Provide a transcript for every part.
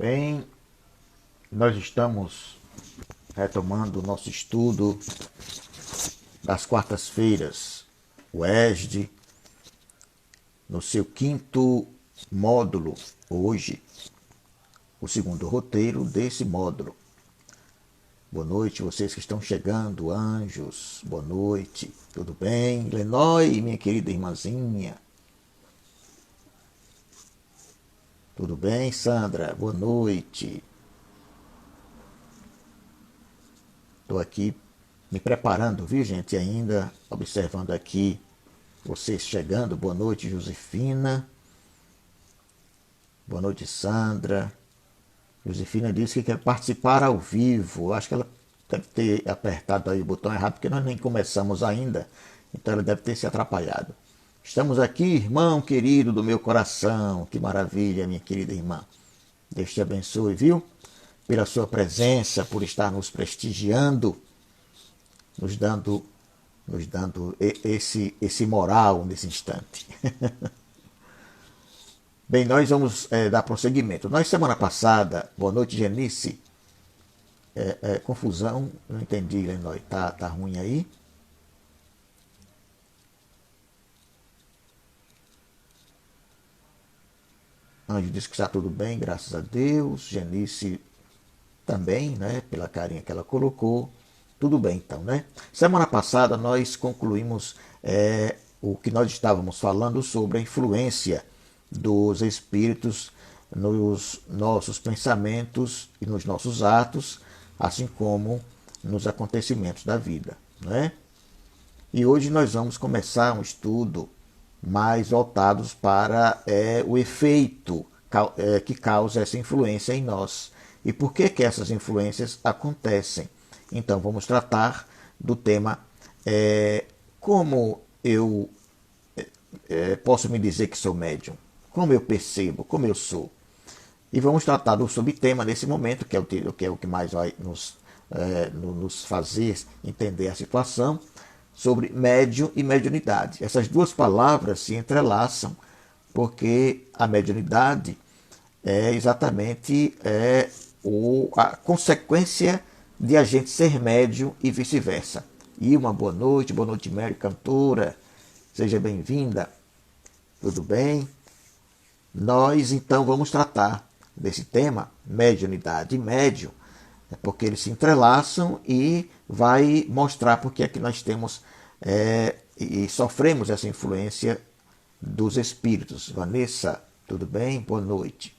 Bem, nós estamos retomando o nosso estudo das quartas-feiras, o ESD, no seu quinto módulo, hoje, o segundo roteiro desse módulo. Boa noite, vocês que estão chegando, anjos, boa noite, tudo bem? Lenói, minha querida irmãzinha. Tudo bem, Sandra? Boa noite. Estou aqui me preparando, viu, gente? Ainda observando aqui vocês chegando. Boa noite, Josefina. Boa noite, Sandra. Josefina disse que quer participar ao vivo. Acho que ela deve ter apertado aí o botão errado, porque nós nem começamos ainda. Então ela deve ter se atrapalhado. Estamos aqui, irmão querido do meu coração. Que maravilha, minha querida irmã. Deus te abençoe, viu? Pela sua presença, por estar nos prestigiando, nos dando esse moral nesse instante. Bem, nós vamos dar prosseguimento. Nós, semana passada, boa noite, Genice. Confusão, não entendi, Lenói. Tá ruim aí? Anjo disse que está tudo bem, graças a Deus. Genice também, né? Pela carinha que ela colocou. Tudo bem, então, né? Semana passada nós concluímos o que nós estávamos falando sobre a influência dos espíritos nos nossos pensamentos e nos nossos atos, assim como nos acontecimentos da vida, né? E hoje nós vamos começar um estudo mais voltados para o efeito que causa essa influência em nós e por que essas influências acontecem. Então vamos tratar do tema como eu posso me dizer que sou médium, como eu percebo, como eu sou. E vamos tratar do subtema nesse momento, que é o que mais vai nos fazer entender a situação, sobre médium e mediunidade. Essas duas palavras se entrelaçam, porque a mediunidade é exatamente a consequência de a gente ser médium e vice-versa. E uma boa noite, Mary, cantora, seja bem-vinda, tudo bem? Nós então vamos tratar desse tema, mediunidade e médium, porque eles se entrelaçam e vai mostrar porque é que nós temos e sofremos essa influência dos espíritos. Vanessa, tudo bem? Boa noite.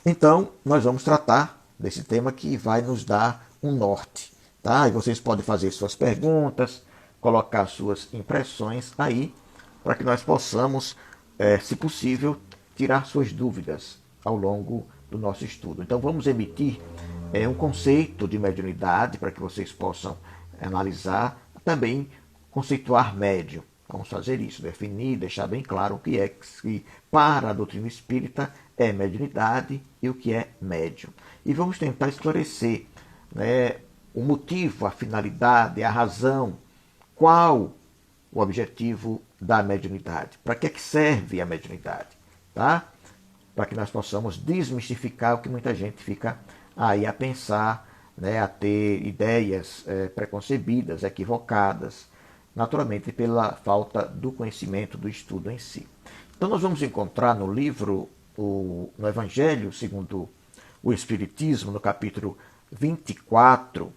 Então, nós vamos tratar desse tema que vai nos dar um norte, tá? E vocês podem fazer suas perguntas, colocar suas impressões aí, para que nós possamos, se possível, tirar suas dúvidas ao longo do nosso estudo. Então, vamos emitir um conceito de mediunidade para que vocês possam analisar, também conceituar médium. Vamos fazer isso, definir, deixar bem claro o que é que, para a doutrina espírita, é mediunidade e o que é médium. E vamos tentar esclarecer, né, o motivo, a finalidade, a razão, qual o objetivo da mediunidade, para que serve a mediunidade, tá? Para que nós possamos desmistificar o que muita gente fica aí a pensar, né, a ter ideias preconcebidas, equivocadas, naturalmente pela falta do conhecimento, do estudo em si. Então nós vamos encontrar no livro, no Evangelho segundo o Espiritismo, no capítulo 24,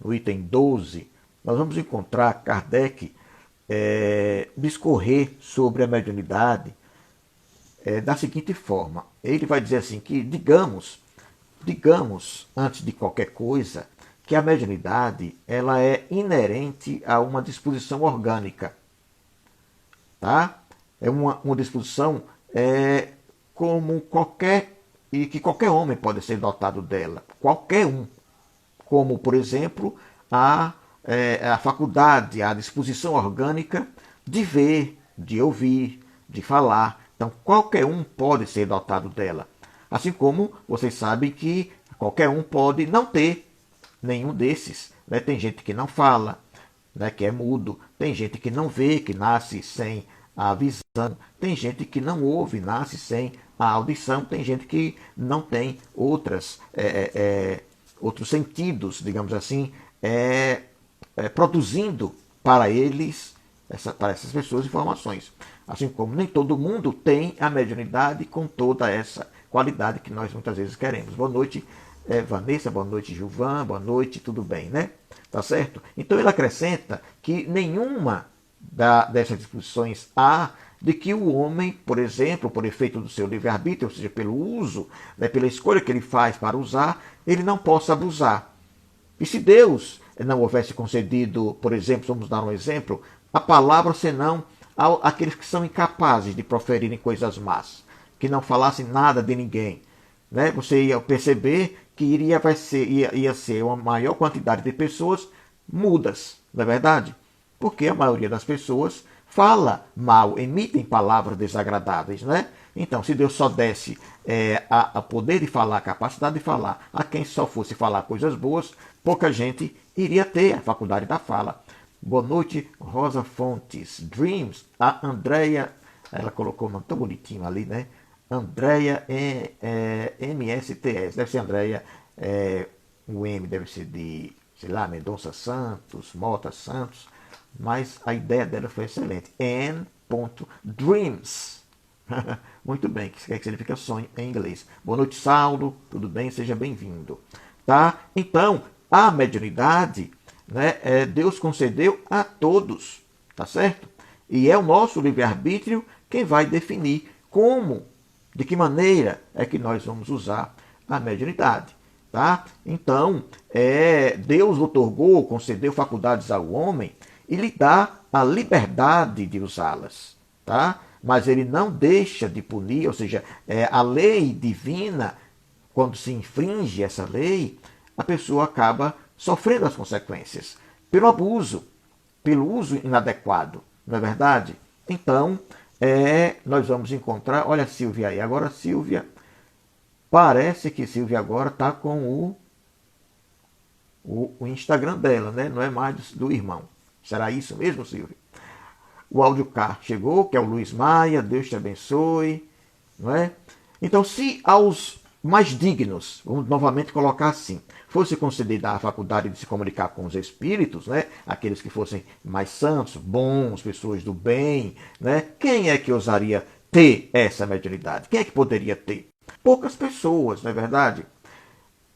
no item 12, nós vamos encontrar Kardec discorrer sobre a mediunidade da seguinte forma. Ele vai dizer assim que, digamos, antes de qualquer coisa, que a mediunidade ela é inerente a uma disposição orgânica. Tá? É uma disposição como qualquer, e que qualquer homem pode ser dotado dela. Qualquer um. Como, por exemplo, a faculdade, a disposição orgânica de ver, de ouvir, de falar. Então, qualquer um pode ser dotado dela. Assim como vocês sabem que qualquer um pode não ter nenhum desses. Né? Tem gente que não fala, né, que é mudo. Tem gente que não vê, que nasce sem a visão. Tem gente que não ouve, nasce sem a audição, tem gente que não tem outros sentidos, digamos assim, produzindo para eles, para essas pessoas, informações. Assim como nem todo mundo tem a mediunidade com toda essa qualidade que nós muitas vezes queremos. Boa noite, Vanessa, boa noite, Gilvan, boa noite, tudo bem, né? Tá certo? Então ele acrescenta que nenhuma dessas disposições há de que o homem, por exemplo, por efeito do seu livre-arbítrio, ou seja, pelo uso, né, pela escolha que ele faz para usar, ele não possa abusar. E se Deus não houvesse concedido, por exemplo, vamos dar um exemplo, a palavra senão àqueles que são incapazes de proferirem coisas más, que não falassem nada de ninguém, né? Você ia perceber que ia ser uma maior quantidade de pessoas mudas, não é verdade? Porque a maioria das pessoas fala mal, emitem palavras desagradáveis, né? Então, se Deus só desse a poder de falar, a capacidade de falar, a quem só fosse falar coisas boas, pouca gente iria ter a faculdade da fala. Boa noite, Rosa Fontes. Dreams, a Andréia, ela colocou um nome tão bonitinho ali, né? Andréia MSTS, deve ser Andréia, o M deve ser de, sei lá, Mendonça Santos, Mota Santos, mas a ideia dela foi excelente. Dreams. Muito bem, que significa sonho em inglês. Boa noite, Saulo, tudo bem? Seja bem-vindo. Tá? Então, a mediunidade, né, Deus concedeu a todos, tá certo? E é o nosso livre-arbítrio quem vai definir como, de que maneira é que nós vamos usar a mediunidade. Tá? Então, Deus otorgou, concedeu faculdades ao homem e lhe dá a liberdade de usá-las. Tá? Mas ele não deixa de punir, ou seja, a lei divina, quando se infringe essa lei, a pessoa acaba sofrendo as consequências pelo abuso, pelo uso inadequado, não é verdade? Então, nós vamos encontrar, olha a Silvia aí, agora Silvia, parece que Silvia agora está com o Instagram dela, né? Não é mais do irmão. Será isso mesmo, Silvia? O áudio cá chegou, que é o Luiz Maia, Deus te abençoe, não é? Então, se aos mais dignos, vamos novamente colocar assim, fosse concedida a faculdade de se comunicar com os espíritos, né? Aqueles que fossem mais santos, bons, pessoas do bem, né? Quem é que ousaria ter essa mediunidade? Quem é que poderia ter? Poucas pessoas, não é verdade?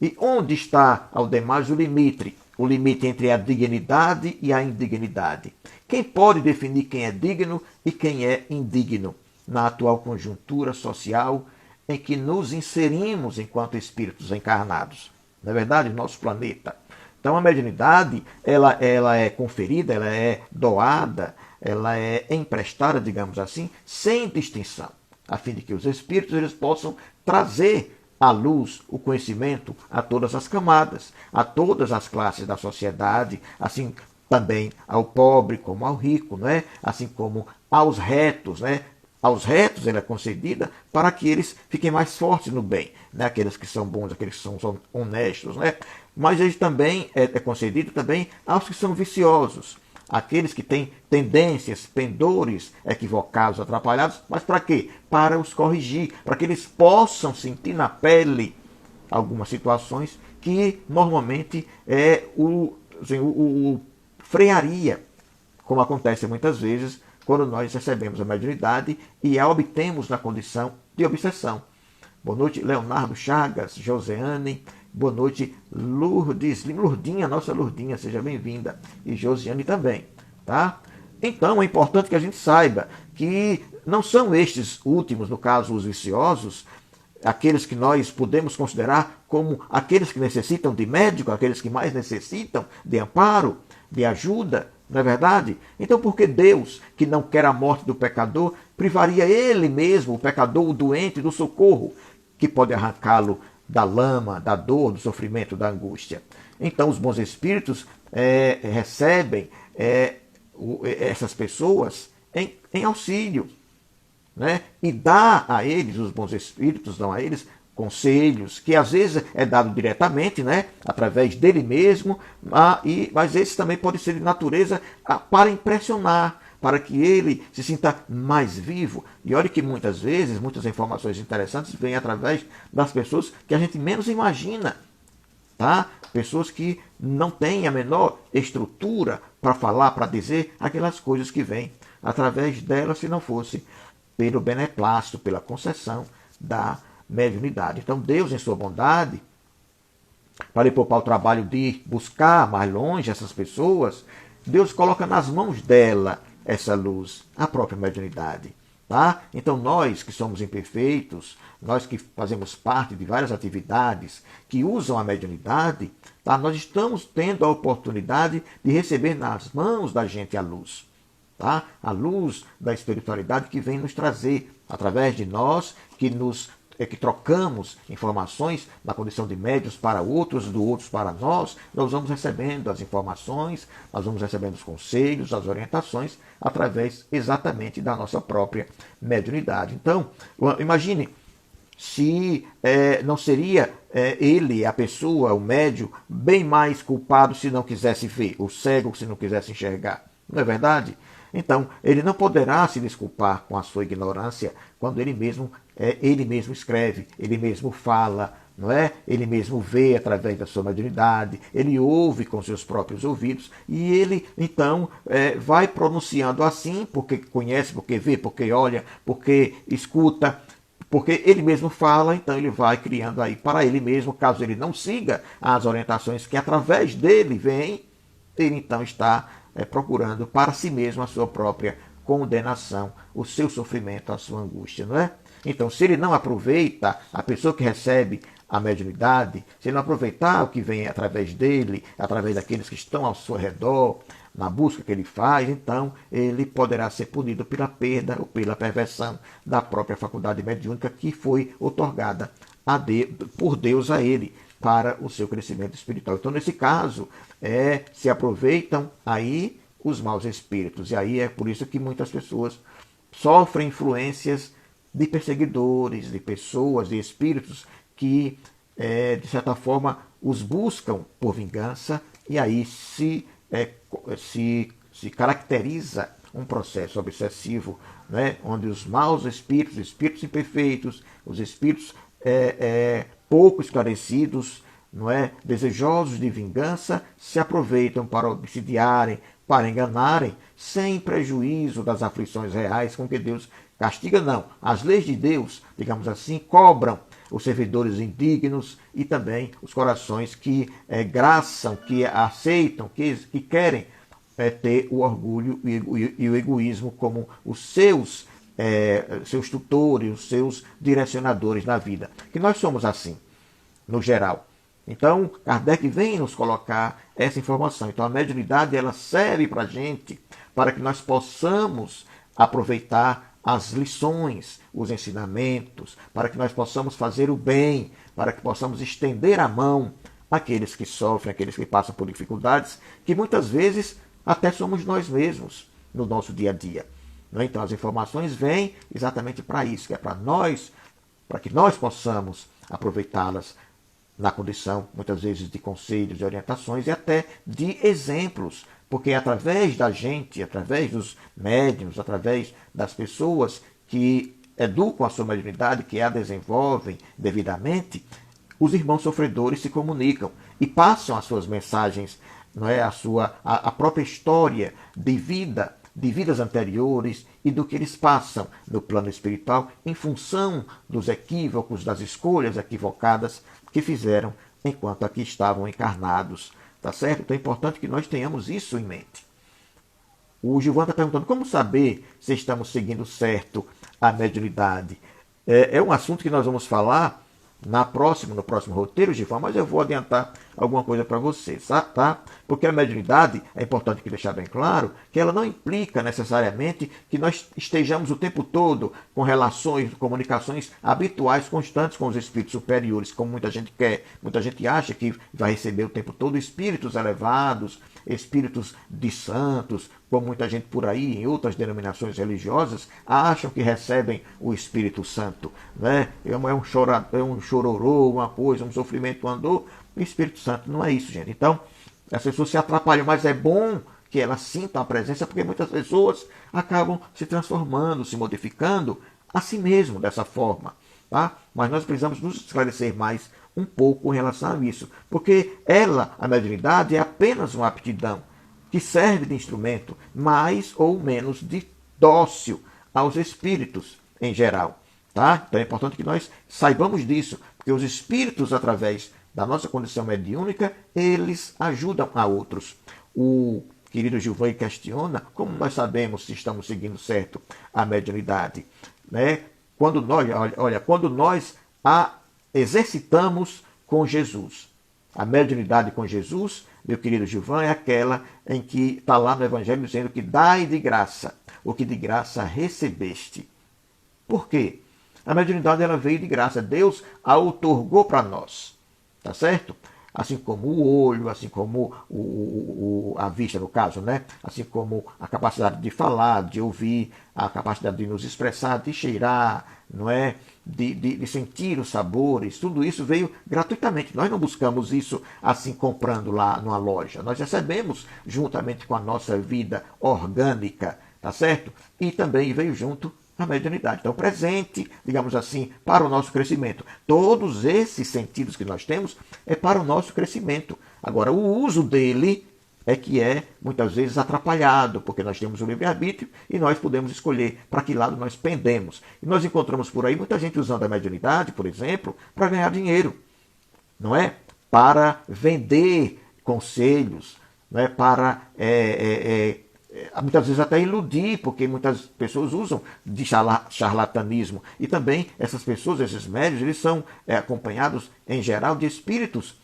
E onde está, ao demais, o limite? O limite entre a dignidade e a indignidade. Quem pode definir quem é digno e quem é indigno na atual conjuntura social em que nos inserimos enquanto espíritos encarnados? Não é verdade? Nosso planeta. Então a mediunidade, ela é conferida, ela é doada, ela é emprestada, digamos assim, sem distinção, a fim de que os espíritos eles possam trazer a luz, o conhecimento a todas as camadas, a todas as classes da sociedade, assim também ao pobre como ao rico, né? Assim como aos retos, né? Aos retos ela é concedida para que eles fiquem mais fortes no bem, né? Aqueles que são bons, aqueles que são honestos, né? Mas ele também é concedido também aos que são viciosos, aqueles que têm tendências, pendores equivocados, atrapalhados, mas para quê? Para os corrigir, para que eles possam sentir na pele algumas situações que normalmente o frearia, como acontece muitas vezes quando nós recebemos a mediunidade e a obtemos na condição de obsessão. Boa noite, Leonardo Chagas, Joseane. Boa noite, Lourdes, Lourdinha, nossa Lourdinha, seja bem-vinda. E Josiane também, tá? Então, é importante que a gente saiba que não são estes últimos, no caso, os viciosos, aqueles que nós podemos considerar como aqueles que necessitam de médico, aqueles que mais necessitam de amparo, de ajuda, não é verdade? Então, por que Deus, que não quer a morte do pecador, privaria ele mesmo, o pecador, o doente, do socorro que pode arrancá-lo da lama, da dor, do sofrimento, da angústia? Então, os bons espíritos recebem essas pessoas em auxílio, né? E dá a eles, os bons espíritos dão a eles conselhos, que às vezes é dado diretamente, né? Através dele mesmo, mas esses também podem ser de natureza para impressionar, para que ele se sinta mais vivo. E olha que muitas vezes, muitas informações interessantes vêm através das pessoas que a gente menos imagina. Tá? Pessoas que não têm a menor estrutura para falar, para dizer aquelas coisas que vêm através delas, se não fosse pelo beneplácito, pela concessão da mediunidade. Então Deus, em sua bondade, para lhe poupar o trabalho de buscar mais longe essas pessoas, Deus coloca nas mãos dela essa luz, a própria mediunidade. Tá? Então nós que somos imperfeitos, nós que fazemos parte de várias atividades que usam a mediunidade, tá? Nós estamos tendo a oportunidade de receber nas mãos da gente a luz. Tá? A luz da espiritualidade que vem nos trazer, através de nós, que trocamos informações na condição de médios para outros, do outros para nós vamos recebendo as informações, nós vamos recebendo os conselhos, as orientações, através exatamente da nossa própria mediunidade. Então, imagine se não seria ele, a pessoa, o médium, bem mais culpado se não quisesse ver, o cego se não quisesse enxergar. Não é verdade? Então, ele não poderá se desculpar com a sua ignorância quando ele mesmo escreve, ele mesmo fala, não é? Ele mesmo vê através da sua mediunidade, ele ouve com seus próprios ouvidos e ele, então, vai pronunciando assim, porque conhece, porque vê, porque olha, porque escuta, porque ele mesmo fala, então ele vai criando aí para ele mesmo, caso ele não siga as orientações que através dele vêm, ele então está procurando para si mesmo a sua própria condenação, o seu sofrimento, a sua angústia, não é? Então, se ele não aproveita a pessoa que recebe a mediunidade, se ele não aproveitar o que vem através dele, através daqueles que estão ao seu redor, na busca que ele faz, então ele poderá ser punido pela perda ou pela perversão da própria faculdade mediúnica que foi otorgada por Deus a ele para o seu crescimento espiritual. Então, nesse caso, se aproveitam aí os maus espíritos. E aí é por isso que muitas pessoas sofrem influências de perseguidores, de pessoas, de espíritos que, de certa forma, os buscam por vingança e aí se caracteriza um processo obsessivo, né, onde os maus espíritos, espíritos imperfeitos, os espíritos pouco esclarecidos, não é, desejosos de vingança, se aproveitam para obsidiarem, para enganarem, sem prejuízo das aflições reais com que Deus castiga, não. As leis de Deus, digamos assim, cobram os servidores indignos e também os corações que graçam, que aceitam, que querem ter o orgulho e o egoísmo como os seus tutores, os seus direcionadores na vida. Que nós somos assim, no geral. Então, Kardec vem nos colocar essa informação. Então, a mediunidade ela serve para a gente, para que nós possamos aproveitar as lições, os ensinamentos, para que nós possamos fazer o bem, para que possamos estender a mão àqueles que sofrem, àqueles que passam por dificuldades, que muitas vezes até somos nós mesmos no nosso dia a dia. Então, as informações vêm exatamente para isso, que é para nós, para que nós possamos aproveitá-las na condição, muitas vezes, de conselhos, de orientações e até de exemplos, porque através da gente, através dos médiuns, através das pessoas que educam a sua mediunidade, que a desenvolvem devidamente, os irmãos sofredores se comunicam e passam as suas mensagens, não é, a própria história de vida, de vidas anteriores e do que eles passam no plano espiritual em função dos equívocos, das escolhas equivocadas que fizeram enquanto aqui estavam encarnados. Tá certo? Então é importante que nós tenhamos isso em mente. O Gilvan está perguntando como saber se estamos seguindo certo a mediunidade. É um assunto que nós vamos falar no próximo roteiro, Gilvan, mas eu vou adiantar alguma coisa para vocês, tá? Porque a mediunidade, é importante que deixar bem claro, que ela não implica necessariamente que nós estejamos o tempo todo com relações, comunicações habituais, constantes com os espíritos superiores, como muita gente quer. Muita gente acha que vai receber o tempo todo espíritos elevados, espíritos de santos, como muita gente por aí, em outras denominações religiosas, acham que recebem o Espírito Santo. Né? É um chororô, uma coisa, um sofrimento, uma dor. O Espírito Santo não é isso, gente. Então, as pessoas se atrapalham, mas é bom que elas sintam a presença, porque muitas pessoas acabam se transformando, se modificando a si mesmo dessa forma. Tá? Mas nós precisamos nos esclarecer mais um pouco em relação a isso, porque a mediunidade, é apenas uma aptidão que serve de instrumento, mais ou menos de dócil aos espíritos em geral. Tá? Então é importante que nós saibamos disso, porque os espíritos, através da nossa condição mediúnica, eles ajudam a outros. O querido Gilvan questiona como nós sabemos se estamos seguindo certo a mediunidade. Né? Quando nós a exercitamos com Jesus. A mediunidade com Jesus, meu querido Gilvan, é aquela em que está lá no Evangelho dizendo que dai de graça o que de graça recebeste. Por quê? A mediunidade ela veio de graça. Deus a outorgou para nós. Tá certo? Assim como o olho, assim como a vista, no caso, né? Assim como a capacidade de falar, de ouvir, a capacidade de nos expressar, de cheirar, não é? De sentir os sabores, tudo isso veio gratuitamente. Nós não buscamos isso assim comprando lá numa loja. Nós recebemos juntamente com a nossa vida orgânica, tá certo? E também veio junto a mediunidade. Então, presente, digamos assim, para o nosso crescimento. Todos esses sentidos que nós temos é para o nosso crescimento. Agora, o uso dele é que é, muitas vezes, atrapalhado, porque nós temos o livre-arbítrio e nós podemos escolher para que lado nós pendemos. E nós encontramos por aí muita gente usando a mediunidade, por exemplo, para ganhar dinheiro, não é? Para vender conselhos, não é? Para muitas vezes até iludir, porque muitas pessoas usam de charlatanismo. E também essas pessoas, esses médios, eles são acompanhados, em geral, de espíritos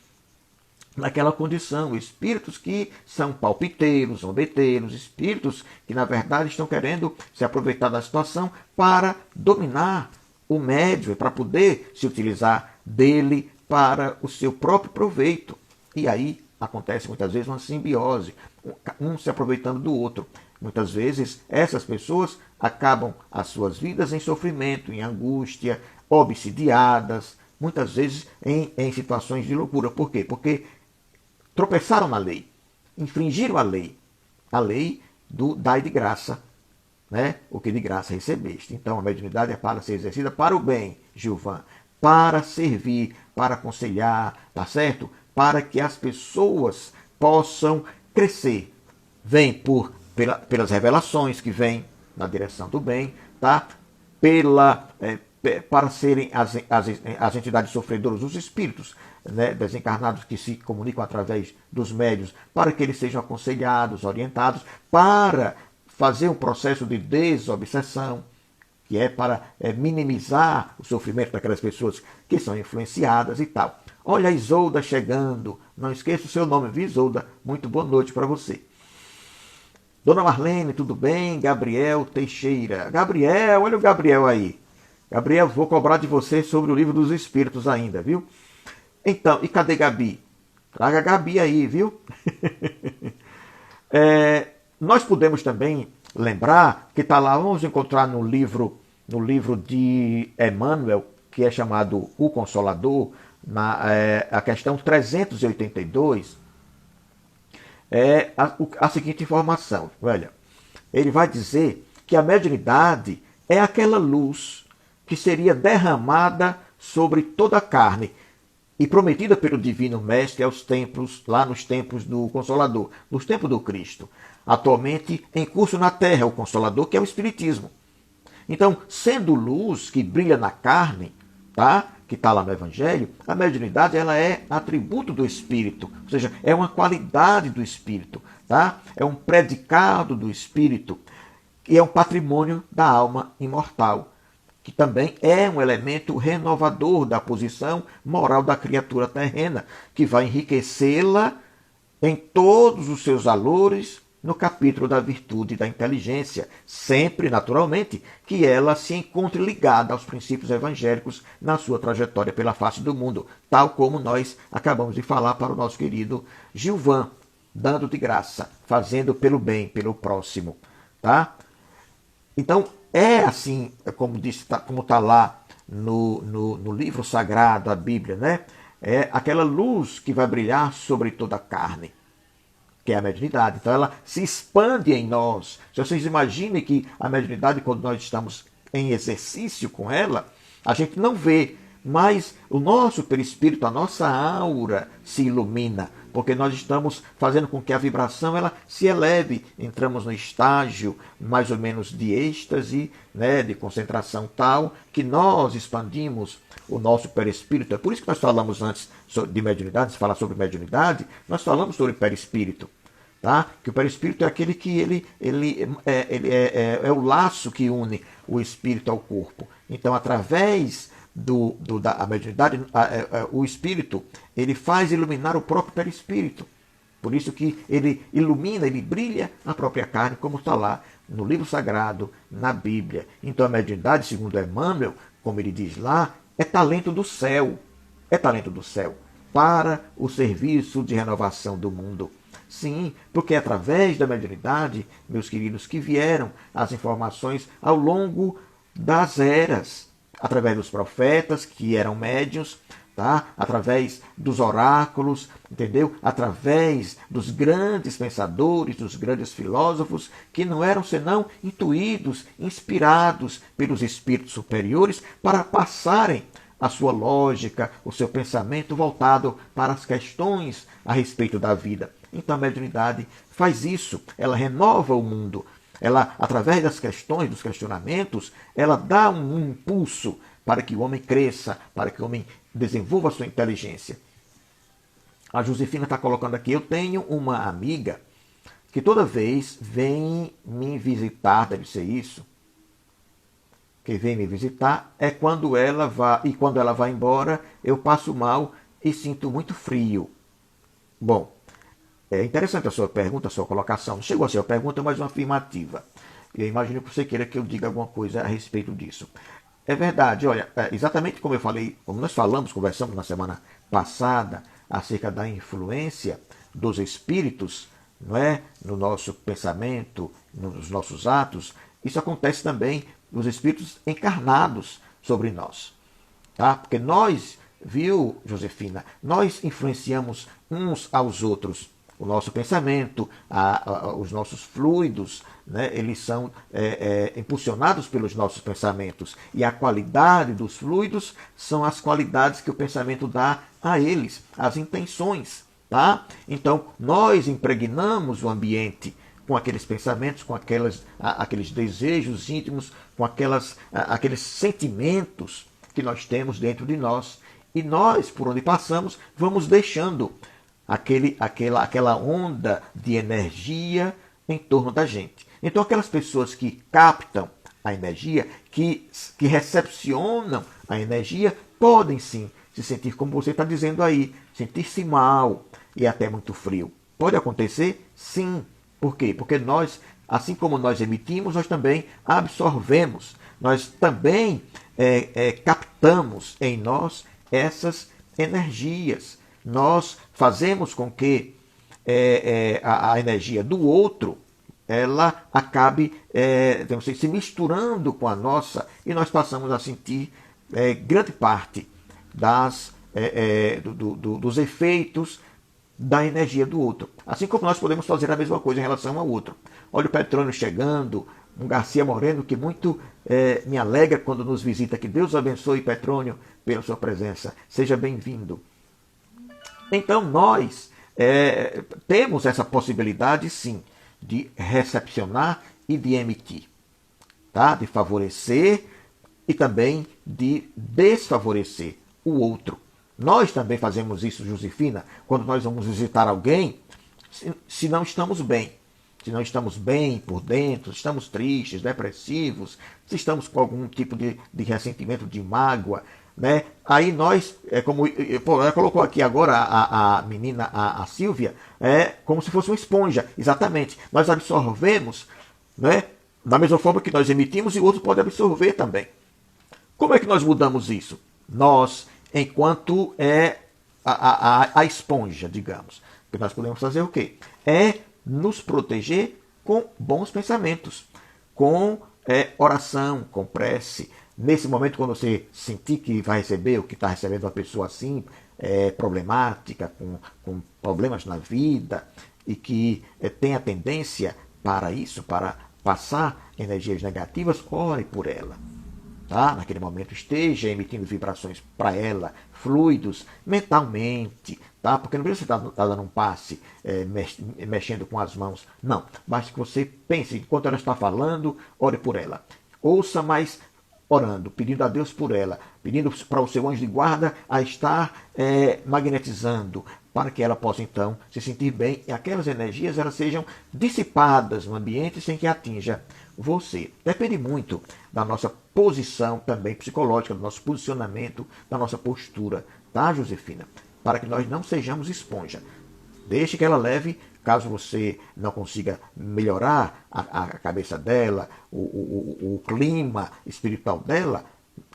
naquela condição. Espíritos que são palpiteiros, zombeteiros, espíritos que, na verdade, estão querendo se aproveitar da situação para dominar o médium, para poder se utilizar dele para o seu próprio proveito. E aí acontece muitas vezes uma simbiose, um se aproveitando do outro. Muitas vezes essas pessoas acabam as suas vidas em sofrimento, em angústia, obsidiadas, muitas vezes em situações de loucura. Por quê? Porque tropeçaram na lei, infringiram a lei do dai de graça, né? O que de graça recebeste. Então a mediunidade é para ser exercida para o bem, Gilvan, para servir, para aconselhar, tá certo? Para que as pessoas possam crescer. Vem pelas revelações que vêm na direção do bem, tá? Para serem as entidades sofredoras, os espíritos, né, desencarnados que se comunicam através dos médios, para que eles sejam aconselhados, orientados, para fazer um processo de desobsessão, que é para minimizar o sofrimento daquelas pessoas que são influenciadas e tal. Olha a Isolda chegando. Não esqueça o seu nome, viu, Isolda? Muito boa noite para você. Dona Marlene, tudo bem? Gabriel Teixeira. Gabriel, olha o Gabriel aí. Gabriel, vou cobrar de você sobre o livro dos Espíritos ainda, viu? Então, e cadê Gabi? Traga a Gabi aí, viu? Nós podemos também lembrar que está lá, vamos encontrar no livro de Emmanuel, que é chamado O Consolador, a questão 382, a seguinte informação. Olha, ele vai dizer que a mediunidade é aquela luz que seria derramada sobre toda a carne e prometida pelo Divino Mestre aos templos, lá nos tempos do Consolador, nos tempos do Cristo. Atualmente em curso na Terra, o Consolador, que é o Espiritismo. Então, sendo luz que brilha na carne, tá? Que está lá no Evangelho, a mediunidade ela é atributo do Espírito, ou seja, é uma qualidade do Espírito, tá? É um predicado do Espírito, e é um patrimônio da alma imortal, que também é um elemento renovador da posição moral da criatura terrena, que vai enriquecê-la em todos os seus valores no capítulo da virtude e da inteligência, sempre, naturalmente, que ela se encontre ligada aos princípios evangélicos na sua trajetória pela face do mundo, tal como nós acabamos de falar para o nosso querido Gilvan, dando de graça, fazendo pelo bem, pelo próximo, tá? Então, é assim, como está lá no livro sagrado, a Bíblia, né? É aquela luz que vai brilhar sobre toda a carne. que é a mediunidade. Então ela se expande em nós. Se vocês imaginem que a mediunidade, quando nós estamos em exercício com ela, a gente não vê, mas o nosso perispírito, a nossa aura se ilumina, porque nós estamos fazendo com que a vibração ela se eleve. Entramos no estágio mais ou menos de êxtase, né, de concentração tal, que nós expandimos o nosso perispírito. É por isso que nós falamos antes de mediunidade, se falar sobre mediunidade, nós falamos sobre perispírito. Tá? Que o perispírito é aquele que é o laço que une o espírito ao corpo. Então, através da mediunidade, o espírito ele faz iluminar o próprio perispírito. Por isso que ele ilumina, ele brilha a própria carne, como está lá no livro sagrado, na Bíblia. Então, a mediunidade, segundo Emmanuel, como ele diz lá, é talento do céu. É talento do céu para o serviço de renovação do mundo. Sim, porque é através da mediunidade, meus queridos, que vieram as informações ao longo das eras, através dos profetas, que eram médiuns, tá? Através dos oráculos, entendeu? Através dos grandes pensadores, dos grandes filósofos, que não eram senão intuídos, inspirados pelos espíritos superiores para passarem a sua lógica, o seu pensamento voltado para as questões a respeito da vida. Então a mediunidade faz isso, ela renova o mundo. Ela, através das questões, dos questionamentos, ela dá um impulso para que o homem cresça, para que o homem desenvolva a sua inteligência. A Josefina está colocando aqui, eu tenho uma amiga que toda vez vem me visitar, deve ser isso, que vem me visitar, é quando ela vai, e quando ela vai embora, eu passo mal e sinto muito frio. Bom, é interessante a sua pergunta, a sua colocação. Não chegou a ser uma pergunta, mas uma afirmativa. E eu imagino que você queira que eu diga alguma coisa a respeito disso. É verdade, olha, exatamente como eu falei, como nós conversamos na semana passada, acerca da influência dos espíritos, não é? No nosso pensamento, nos nossos atos, isso acontece também nos espíritos encarnados sobre nós. Tá? Porque nós, viu, Josefina, nós influenciamos uns aos outros. O nosso pensamento, os nossos fluidos, né, eles são impulsionados pelos nossos pensamentos. E a qualidade dos fluidos são as qualidades que o pensamento dá a eles, as intenções. Tá? Então, nós impregnamos o ambiente com aqueles pensamentos, com aqueles desejos íntimos, com aqueles sentimentos que nós temos dentro de nós. E nós, por onde passamos, vamos deixando aquela onda de energia em torno da gente. Então, aquelas pessoas que captam a energia, que recepcionam a energia, podem sim se sentir, como você está dizendo aí, sentir-se mal e até muito frio. Pode acontecer? Sim. Por quê? Porque nós, assim como nós emitimos, nós também absorvemos. Nós também captamos em nós essas energias. Nós fazemos com que a energia do outro ela acabe se misturando com a nossa e nós passamos a sentir grande parte dos efeitos da energia do outro. Assim como nós podemos fazer a mesma coisa em relação ao outro. Olha o Petrônio chegando, um Garcia Moreno que muito me alegra quando nos visita. Que Deus abençoe, Petrônio, pela sua presença. Seja bem-vindo. Então nós temos essa possibilidade, sim, de recepcionar e de emitir, tá? De favorecer e também de desfavorecer o outro. Nós também fazemos isso, Josefina, quando nós vamos visitar alguém, se não estamos bem. Se não estamos bem por dentro, se estamos tristes, depressivos, se estamos com algum tipo de ressentimento, de mágoa, né? Aí nós, como ela colocou aqui agora a menina, a Silvia, como se fosse uma esponja, exatamente. Nós absorvemos, né? Da mesma forma que nós emitimos e o outro pode absorver também. Como é que nós mudamos isso? Nós, enquanto a esponja, digamos, que nós podemos fazer o quê? Nos proteger com bons pensamentos, com oração, com prece. Nesse momento, quando você sentir que vai receber, ou que está recebendo uma pessoa assim, problemática, com problemas na vida, e que tem a tendência para isso, para passar energias negativas, ore por ela. Tá? Naquele momento esteja emitindo vibrações para ela, fluidos, mentalmente, tá? Porque não precisa você estar dando um passe, mexendo com as mãos. Não, basta que você pense, enquanto ela está falando, ore por ela. Ouça mais orando, pedindo a Deus por ela, pedindo para o seu anjo de guarda a estar magnetizando, para que ela possa então se sentir bem e aquelas energias elas sejam dissipadas no ambiente sem que atinja você. Depende muito da nossa posição também psicológica, do nosso posicionamento, da nossa postura, tá, Josefina? Para que nós não sejamos esponja. Deixe que ela leve, caso você não consiga melhorar a cabeça dela, o clima espiritual dela,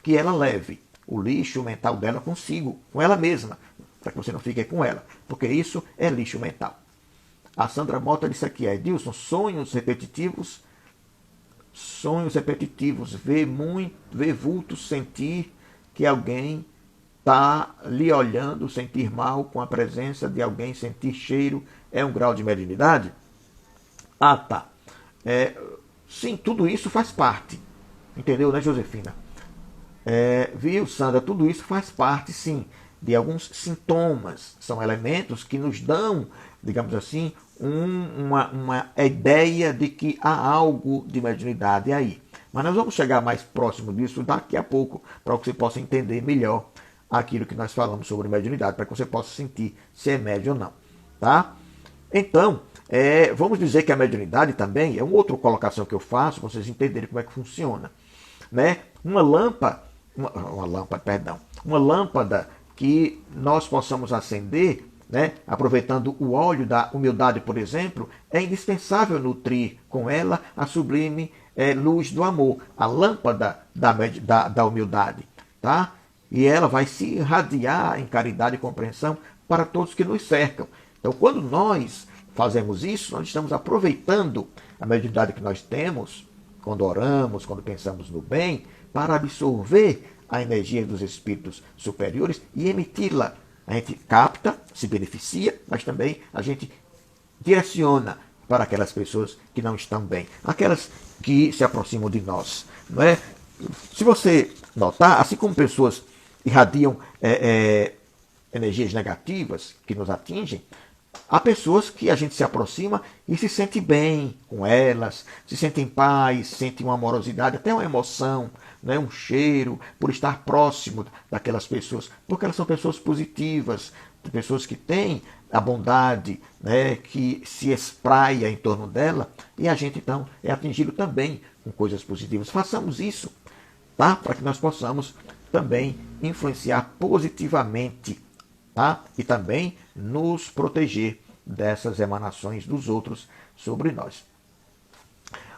que ela leve o lixo mental dela consigo, com ela mesma, para que você não fique com ela, porque isso é lixo mental. A Sandra Mota disse aqui, Edilson, sonhos repetitivos, ver vultos, sentir que alguém está lhe olhando, sentir mal com a presença de alguém, sentir cheiro, é um grau de mediunidade? Ah, tá. Sim, tudo isso faz parte. Entendeu, né, Josefina? Viu, Sandra? Tudo isso faz parte, sim, de alguns sintomas. São elementos que nos dão, digamos assim, uma ideia de que há algo de mediunidade aí. Mas nós vamos chegar mais próximo disso daqui a pouco, para que você possa entender melhor aquilo que nós falamos sobre mediunidade, para que você possa sentir se é médium ou não. Tá? Então, vamos dizer que a mediunidade também é uma outra colocação que eu faço, para vocês entenderem como é que funciona. Né? Uma lâmpada que nós possamos acender, né? Aproveitando o óleo da humildade, por exemplo, é indispensável nutrir com ela a sublime luz do amor, a lâmpada da humildade. Tá? E ela vai se irradiar em caridade e compreensão para todos que nos cercam. Então, quando nós fazemos isso, nós estamos aproveitando a mediunidade que nós temos, quando oramos, quando pensamos no bem, para absorver a energia dos espíritos superiores e emiti-la. A gente capta, se beneficia, mas também a gente direciona para aquelas pessoas que não estão bem, aquelas que se aproximam de nós. Não é? Se você notar, assim como pessoas irradiam energias negativas que nos atingem, há pessoas que a gente se aproxima e se sente bem com elas, se sente em paz, sente uma amorosidade, até uma emoção, né, um cheiro, por estar próximo daquelas pessoas, porque elas são pessoas positivas, pessoas que têm a bondade, né, que se espraia em torno dela, e a gente então é atingido também com coisas positivas. Façamos isso, tá? Para que nós possamos também influenciar positivamente, tá? E também nos proteger dessas emanações dos outros sobre nós.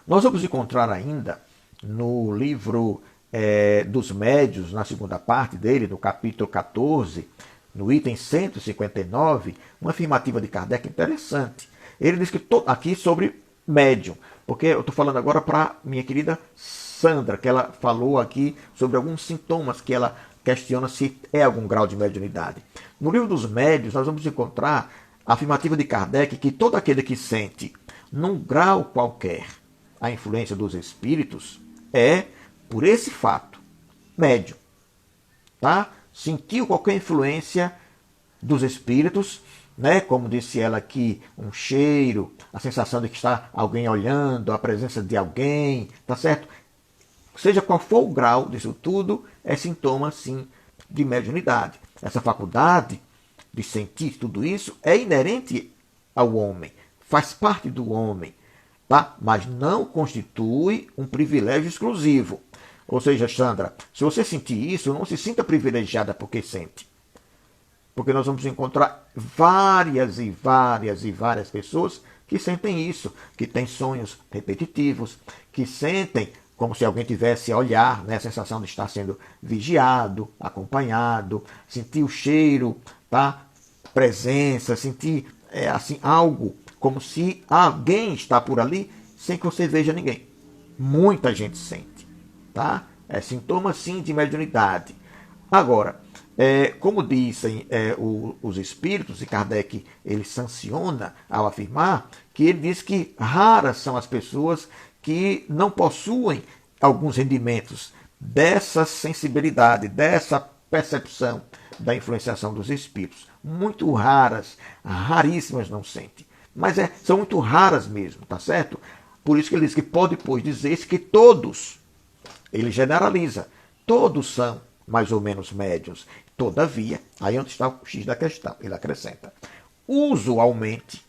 Nós vamos encontrar ainda no livro dos Médiuns, na segunda parte dele, no capítulo 14, no item 159, uma afirmativa de Kardec interessante. Ele diz que aqui sobre médium, porque eu estou falando agora para minha querida Sandra, que ela falou aqui sobre alguns sintomas que ela questiona se é algum grau de mediunidade. No livro dos Médiuns, nós vamos encontrar a afirmativa de Kardec que todo aquele que sente, num grau qualquer, a influência dos espíritos, é, por esse fato, médium. Tá? Sentiu qualquer influência dos espíritos, né? Como disse ela aqui, um cheiro, a sensação de que está alguém olhando, a presença de alguém, tá certo? Seja qual for o grau disso tudo, é sintoma, sim, de mediunidade. Essa faculdade de sentir tudo isso é inerente ao homem, faz parte do homem, tá? Mas não constitui um privilégio exclusivo. Ou seja, Sandra, se você sentir isso, não se sinta privilegiada porque sente. Porque nós vamos encontrar várias pessoas que sentem isso, que têm sonhos repetitivos, que sentem como se alguém tivesse a olhar, né? A sensação de estar sendo vigiado, acompanhado, sentir o cheiro, tá? Presença, sentir assim, algo como se alguém está por ali sem que você veja ninguém. Muita gente sente. Tá? É sintoma, sim, de mediunidade. Agora, como dizem os espíritos, e Kardec ele sanciona ao afirmar, que ele diz que raras são as pessoas que não possuem alguns rendimentos dessa sensibilidade, dessa percepção da influenciação dos espíritos. Muito raras, raríssimas não sentem. Mas são muito raras mesmo, tá certo? Por isso que ele diz que pode, pois, dizer-se que todos, ele generaliza, todos são mais ou menos médios. Todavia, aí onde está o X da questão, ele acrescenta, usualmente,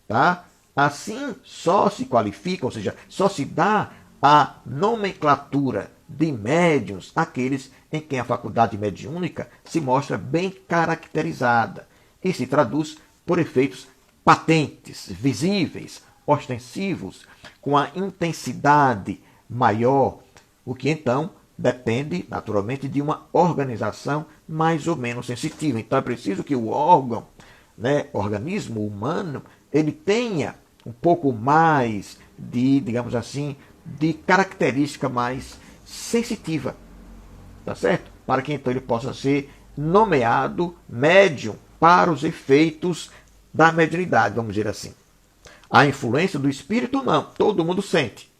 tá? Assim só se qualifica, ou seja, só se dá a nomenclatura de médiuns aqueles em quem a faculdade mediúnica se mostra bem caracterizada e se traduz por efeitos patentes, visíveis, ostensivos, com a intensidade maior, o que então depende, naturalmente, de uma organização mais ou menos sensitiva. Então é preciso que o órgão, organismo humano, ele tenha um pouco mais de, digamos assim, de característica mais sensitiva, tá certo? Para que então ele possa ser nomeado médium para os efeitos da mediunidade, vamos dizer assim. A influência do espírito, não. Todo mundo sente.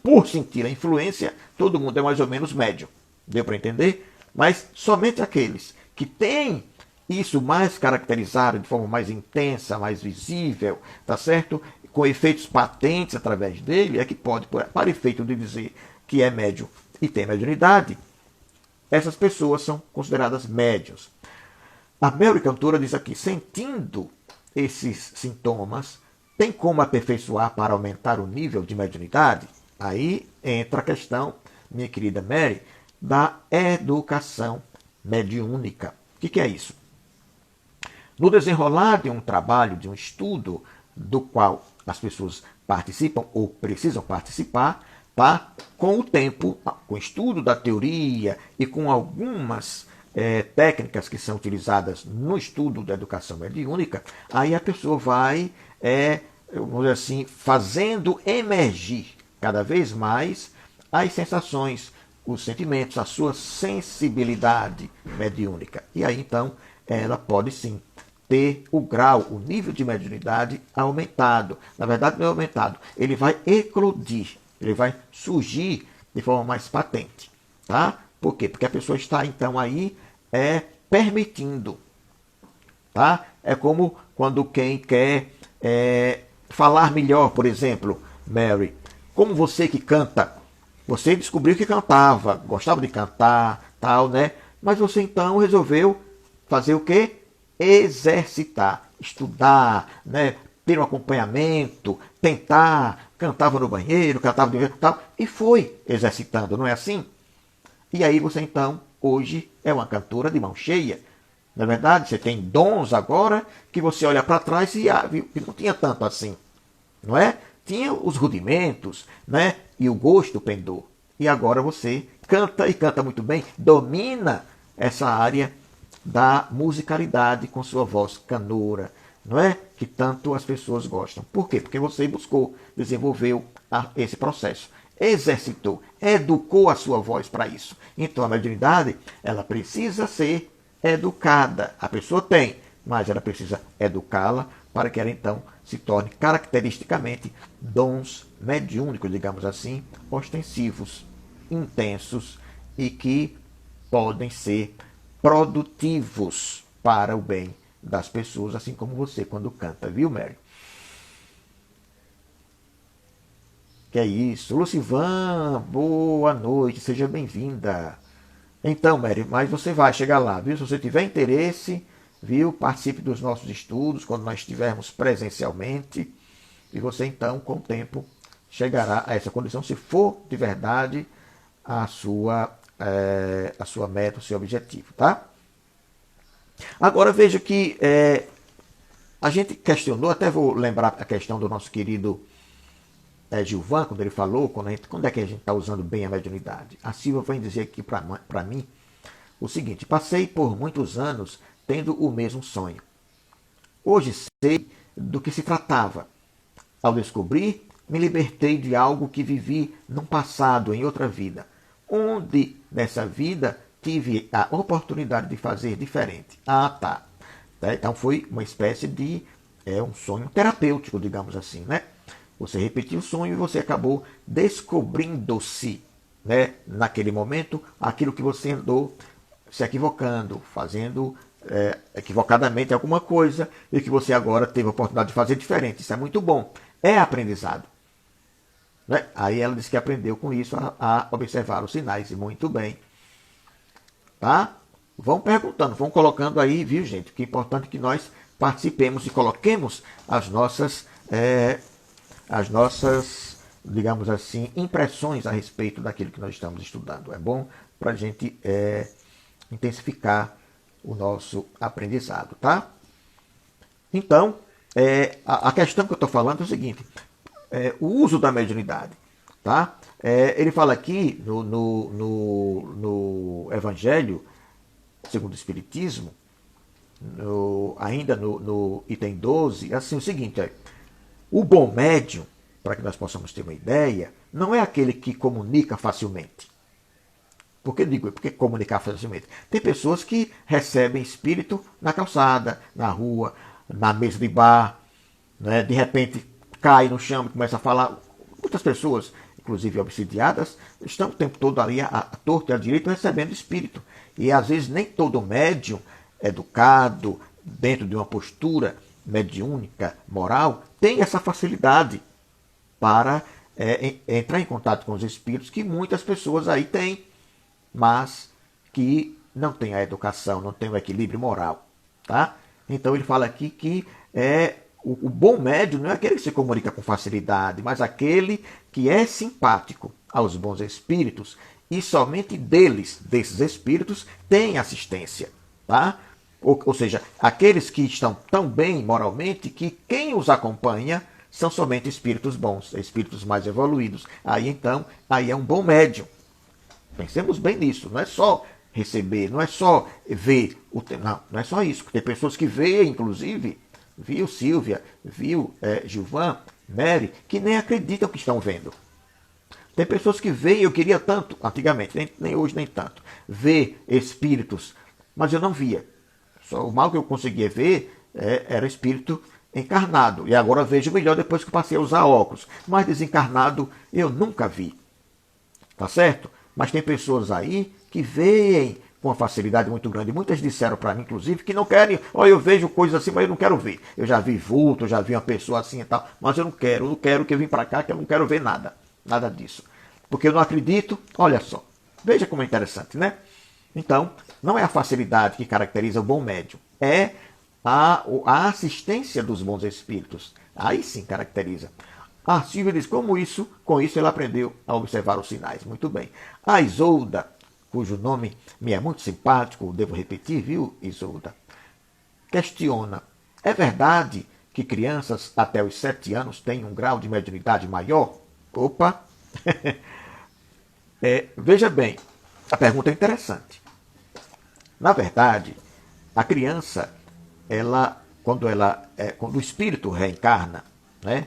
Por sentir a influência, todo mundo é mais ou menos médium. Deu para entender? Mas somente aqueles que têm isso mais caracterizado de forma mais intensa, mais visível, tá certo? Com efeitos patentes através dele, é que pode, para efeito de dizer que é médium e tem mediunidade, essas pessoas são consideradas médiuns. A Mary Cantora diz aqui, sentindo esses sintomas, tem como aperfeiçoar para aumentar o nível de mediunidade? Aí entra a questão, minha querida Mary, da educação mediúnica. O que é isso? No desenrolar de um trabalho, de um estudo, do qual as pessoas participam ou precisam participar, tá? Com o tempo, com o estudo da teoria e com algumas técnicas que são utilizadas no estudo da educação mediúnica, aí a pessoa vai, vamos dizer assim, fazendo emergir cada vez mais as sensações, os sentimentos, a sua sensibilidade mediúnica. E aí, então, ela pode sim ter o grau, o nível de mediunidade aumentado. Na verdade, não é aumentado, ele vai eclodir, ele vai surgir de forma mais patente. Tá? Por quê? Porque a pessoa está, então, aí permitindo. Tá? É como quando quem quer falar melhor, por exemplo, Mary, como você que canta, você descobriu que cantava, gostava de cantar, tal, né? Mas você então resolveu fazer o quê? Exercitar, estudar, né? Ter um acompanhamento, tentar, cantava no banheiro, cantava de tal, e foi exercitando, não é assim? E aí você então, hoje, é uma cantora de mão cheia. Na verdade, você tem dons agora que você olha para trás e viu que não tinha tanto assim, não é? Tinha os rudimentos, né? E o gosto pendor. E agora você canta e canta muito bem, domina essa área da musicalidade com sua voz canora, não é? Que tanto as pessoas gostam. Por quê? Porque você buscou, desenvolveu esse processo, exercitou, educou a sua voz para isso. Então a mediunidade, ela precisa ser educada. A pessoa tem, mas ela precisa educá-la para que ela então se torne caracteristicamente dons mediúnicos, digamos assim, ostensivos, intensos e que podem ser produtivos para o bem das pessoas, assim como você quando canta, viu, Mary? Que é isso. Lucivan, boa noite, seja bem-vinda. Então, Mary, mas você vai chegar lá, viu? Se você tiver interesse, viu? Participe dos nossos estudos quando nós estivermos presencialmente. E você, então, com o tempo, chegará a essa condição, se for de verdade a sua meta, o seu objetivo, tá? Agora veja que a gente questionou, até vou lembrar a questão do nosso querido Gilvan, quando ele falou, quando é que a gente está usando bem a mediunidade. A Silva vem dizer aqui para mim o seguinte: passei por muitos anos tendo o mesmo sonho. Hoje sei do que se tratava. Ao descobrir, me libertei de algo que vivi num passado, em outra vida, onde nessa vida tive a oportunidade de fazer diferente. Ah, tá. Então foi uma espécie de um sonho terapêutico, digamos assim, né? Você repetiu o sonho e você acabou descobrindo-se, né, naquele momento, aquilo que você andou se equivocando, fazendo equivocadamente alguma coisa e que você agora teve a oportunidade de fazer diferente. Isso é muito bom. É aprendizado. Né? Aí ela disse que aprendeu com isso a observar os sinais. E muito bem. Tá? Vão perguntando, vão colocando aí, viu, gente? Que é importante que nós participemos e coloquemos as nossas, digamos assim, impressões a respeito daquilo que nós estamos estudando. É bom para a gente intensificar o nosso aprendizado, tá? Então, a questão que eu estou falando é o seguinte: o uso da mediunidade, tá? Ele fala aqui no Evangelho segundo o Espiritismo, ainda no item 12, assim o seguinte: o bom médium, para que nós possamos ter uma ideia, não é aquele que comunica facilmente. Por que digo? Porque comunicar facilmente. Tem pessoas que recebem espírito na calçada, na rua, na mesa de bar, né? De repente cai no chão e começa a falar. Muitas pessoas, inclusive obsidiadas, estão o tempo todo ali à torta e à direita recebendo espírito. E às vezes nem todo médium educado, dentro de uma postura mediúnica, moral, tem essa facilidade para entrar em contato com os espíritos que muitas pessoas aí têm, mas que não tem a educação, não tem o equilíbrio moral. Tá? Então ele fala aqui que o bom médium não é aquele que se comunica com facilidade, mas aquele que é simpático aos bons espíritos e somente desses espíritos, tem assistência. Tá? Ou seja, aqueles que estão tão bem moralmente que quem os acompanha são somente espíritos bons, espíritos mais evoluídos. Aí então, aí é um bom médium. Pensemos bem nisso, não é só receber, não é só ver, não é só isso. Tem pessoas que veem, inclusive, viu Silvia, viu Gilvan, Mary, que nem acreditam que estão vendo. Tem pessoas que veem, eu queria tanto, antigamente, nem hoje nem tanto, ver espíritos, mas eu não via. Só o mal que eu conseguia ver era espírito encarnado. E agora vejo melhor depois que passei a usar óculos. Mas desencarnado eu nunca vi. Tá certo? Mas tem pessoas aí que veem com uma facilidade muito grande. Muitas disseram para mim, inclusive, que não querem. Olha, eu vejo coisas assim, mas eu não quero ver. Eu já vi vulto, eu já vi uma pessoa assim e tal, mas eu não quero que eu vim para cá, que eu não quero ver nada. Nada disso. Porque eu não acredito. Olha só. Veja como é interessante, né? Então, não é a facilidade que caracteriza o bom médium. É a assistência dos bons espíritos. Aí sim caracteriza. A Silvia diz, com isso ele aprendeu a observar os sinais. Muito bem. A Isolda, cujo nome me é muito simpático, devo repetir, viu, Isolda? Questiona, é verdade que crianças até os 7 anos têm um grau de mediunidade maior? Opa! Veja bem, a pergunta é interessante. Na verdade, a criança, quando o espírito reencarna, né,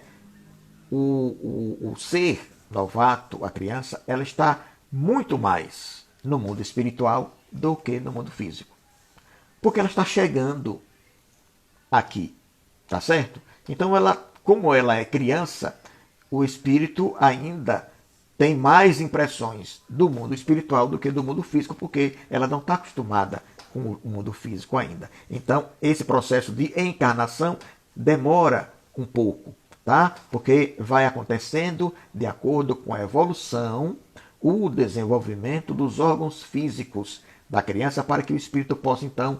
o ser novato, a criança, ela está muito mais no mundo espiritual do que no mundo físico. Porque ela está chegando aqui, tá certo? Então, como ela é criança, o espírito ainda tem mais impressões do mundo espiritual do que do mundo físico, porque ela não está acostumada com o mundo físico ainda. Então, esse processo de encarnação demora um pouco, tá? Porque vai acontecendo de acordo com a evolução, o desenvolvimento dos órgãos físicos da criança para que o espírito possa, então,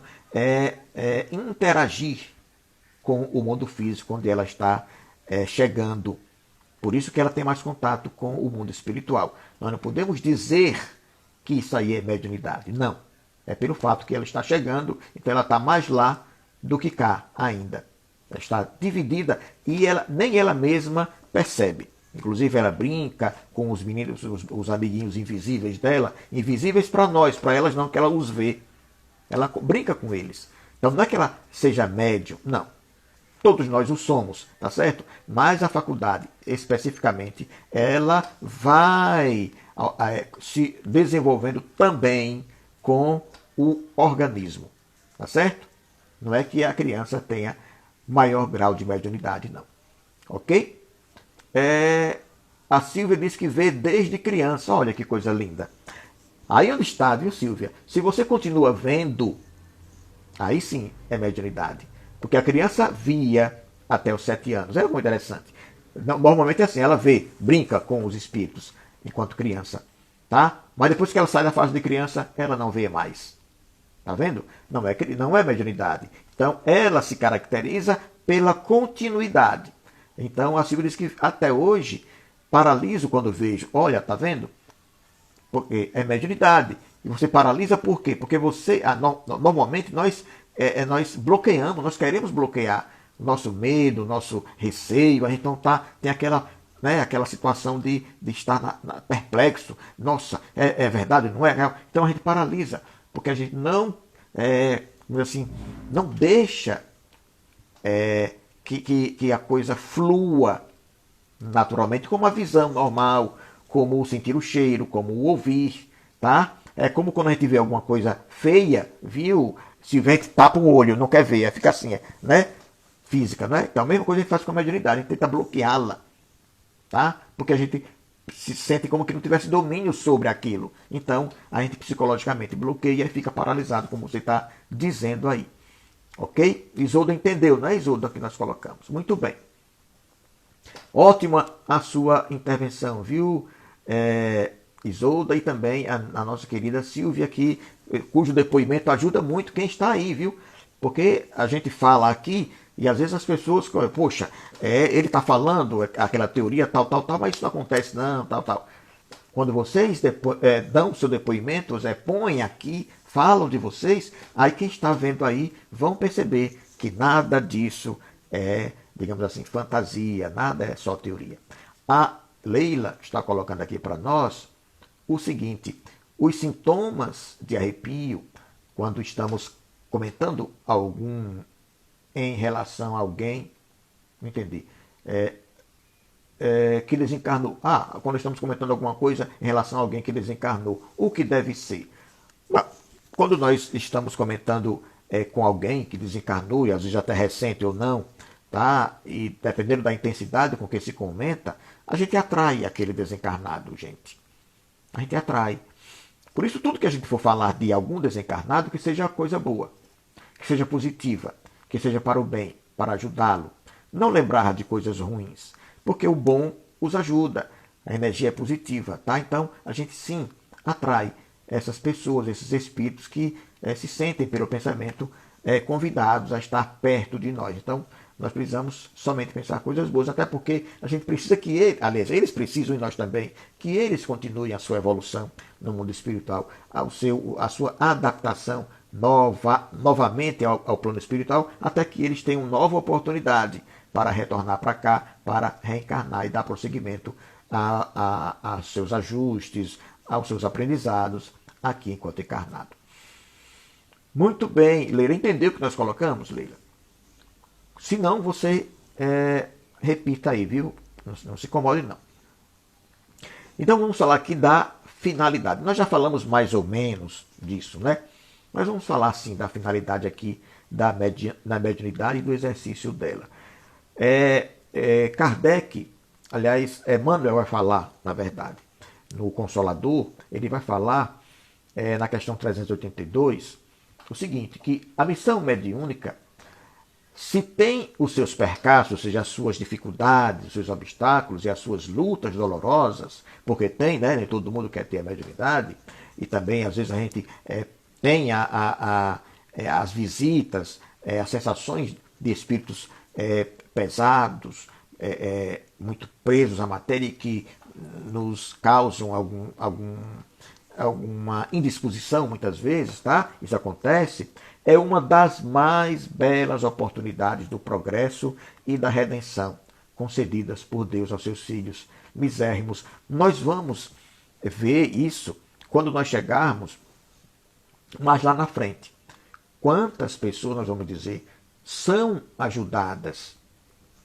interagir com o mundo físico onde ela está chegando. Por isso que ela tem mais contato com o mundo espiritual. Nós não podemos dizer que isso aí é mediunidade. Não. É pelo fato que ela está chegando, então ela está mais lá do que cá ainda. Ela está dividida e nem ela mesma percebe. Inclusive ela brinca com os meninos, os amiguinhos invisíveis dela, invisíveis para nós, para elas não, que ela os vê. Ela brinca com eles. Então não é que ela seja médium, não. Todos nós o somos, tá certo? Mas a faculdade, especificamente, ela vai se desenvolvendo também com o organismo. Tá certo? Não é que a criança tenha maior grau de mediunidade, não. Ok? A Silvia diz que vê desde criança. Olha que coisa linda. Aí onde está, viu, Silvia? Se você continua vendo, aí sim é mediunidade. Porque a criança via até os 7 anos. É muito interessante. Normalmente é assim, ela vê, brinca com os espíritos enquanto criança. Tá? Mas depois que ela sai da fase de criança, ela não vê mais. Tá vendo? Não é mediunidade. Então, ela se caracteriza pela continuidade. Então, a Silvia diz que até hoje, paraliso quando vejo. Olha, tá vendo? Porque é mediunidade. E você paralisa por quê? Porque você, normalmente, nós bloqueamos, nós queremos bloquear o nosso medo, o nosso receio. A gente não tem aquela situação de estar perplexo. Nossa, é verdade, não é real? Então a gente paralisa, porque a gente não, assim, não deixa que a coisa flua naturalmente, como a visão normal, como o sentir o cheiro, como o ouvir, tá? É como quando a gente vê alguma coisa feia, viu? Se o vento tapa o olho, não quer ver, fica assim, né? Física, né? Então a mesma coisa a gente faz com a mediunidade, a gente tenta bloqueá-la, tá? Porque a gente se sente como que não tivesse domínio sobre aquilo. Então a gente psicologicamente bloqueia e fica paralisado, como você está dizendo aí. Ok? Isolda entendeu, não é, Isolda, que nós colocamos? Muito bem. Ótima a sua intervenção, viu, Isolda, e também a nossa querida Silvia, cujo depoimento ajuda muito quem está aí, viu? Porque a gente fala aqui e às vezes as pessoas, poxa, ele está falando aquela teoria tal, mas isso não acontece não, tal. Quando vocês dão o seu depoimento, põem aqui, falam de vocês, aí quem está vendo aí vão perceber que nada disso é, digamos assim, fantasia, nada é só teoria. A Leila está colocando aqui para nós o seguinte: os sintomas de arrepio, quando estamos comentando algum em relação a alguém, não entendi, que desencarnou. Quando estamos comentando alguma coisa em relação a alguém que desencarnou, o que deve ser? Quando nós estamos comentando com alguém que desencarnou, e às vezes até recente ou não, tá? E dependendo da intensidade com que se comenta, a gente atrai aquele desencarnado, gente. A gente atrai. Por isso, tudo que a gente for falar de algum desencarnado, que seja coisa boa, que seja positiva, que seja para o bem, para ajudá-lo. Não lembrar de coisas ruins, porque o bom os ajuda. A energia é positiva, tá? Então, a gente sim atrai essas pessoas, esses espíritos que se sentem pelo pensamento convidados a estar perto de nós. Então, nós precisamos somente pensar coisas boas, até porque a gente precisa eles precisam, e nós também, que eles continuem a sua evolução no mundo espiritual, a sua adaptação novamente ao plano espiritual, até que eles tenham nova oportunidade para retornar para cá, para reencarnar e dar prosseguimento a seus ajustes, aos seus aprendizados aqui enquanto encarnado. Muito bem, Leila, entendeu o que nós colocamos, Leila? Se não, você repita aí, viu? Não se incomode, não. Então vamos falar aqui da finalidade. Nós já falamos mais ou menos disso, né? Mas vamos falar assim da finalidade aqui da mediunidade e do exercício dela. Kardec, aliás, Emmanuel vai falar, na verdade, no Consolador, ele vai falar na questão 382 o seguinte, que a missão mediúnica, se tem os seus percalços, ou seja, as suas dificuldades, os seus obstáculos e as suas lutas dolorosas, porque tem, né? Nem todo mundo quer ter a mediunidade, e também às vezes a gente tem as visitas, as sensações de espíritos pesados, muito presos à matéria e que nos causam alguma indisposição muitas vezes, tá? Isso acontece. É uma das mais belas oportunidades do progresso e da redenção concedidas por Deus aos seus filhos misérrimos. Nós vamos ver isso quando nós chegarmos mais lá na frente. Quantas pessoas, nós vamos dizer, são ajudadas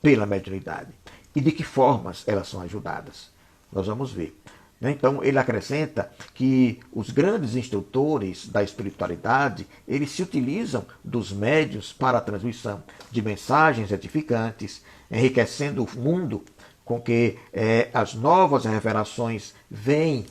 pela mediunidade e de que formas elas são ajudadas. Nós vamos ver. Né? Então ele acrescenta que os grandes instrutores da espiritualidade, eles se utilizam dos médiuns para a transmissão de mensagens edificantes, enriquecendo o mundo com que as novas revelações vêm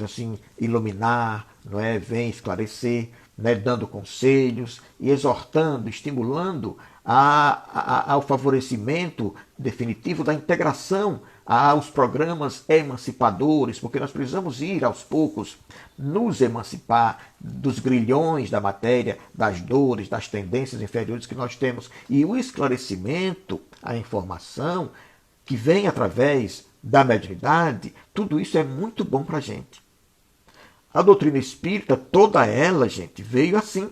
assim, iluminar, não é? Vêm esclarecer, né? Dando conselhos e exortando, estimulando ao favorecimento definitivo da integração aos programas emancipadores, porque nós precisamos ir aos poucos nos emancipar dos grilhões da matéria, das dores, das tendências inferiores que nós temos. E o esclarecimento, a informação que vem através da mediunidade, tudo isso é muito bom para a gente. A doutrina espírita, toda ela, gente, veio assim.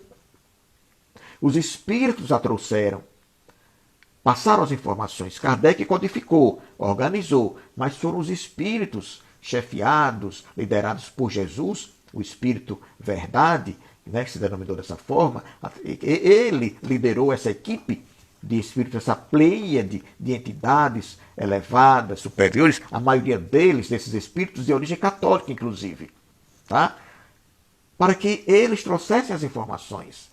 Os espíritos a trouxeram. Passaram as informações. Kardec codificou, organizou, mas foram os espíritos chefiados, liderados por Jesus, o Espírito Verdade, né, que se denominou dessa forma. Ele liderou essa equipe de espíritos, essa pleiade de entidades elevadas, superiores, a maioria deles, desses espíritos de origem católica, inclusive, tá? Para que eles trouxessem as informações,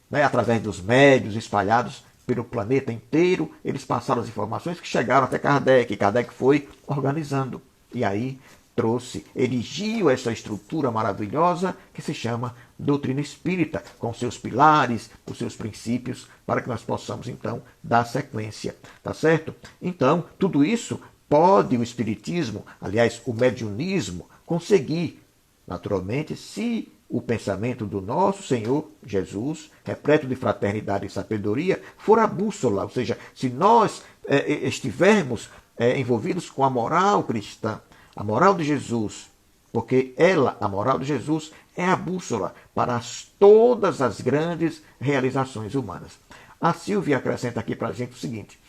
né, através dos médios espalhados pelo planeta inteiro, eles passaram as informações que chegaram até Kardec. Kardec foi organizando. E aí trouxe, erigiu essa estrutura maravilhosa que se chama doutrina espírita, com seus pilares, os seus princípios, para que nós possamos, então, dar sequência. Tá certo? Então, tudo isso pode o espiritismo, aliás, o mediunismo, conseguir, naturalmente, se o pensamento do nosso Senhor Jesus, repleto de fraternidade e sabedoria, for a bússola, ou seja, se nós estivermos envolvidos com a moral cristã, a moral de Jesus, porque ela, a moral de Jesus, é a bússola para todas as grandes realizações humanas. A Silvia acrescenta aqui para a gente o seguinte: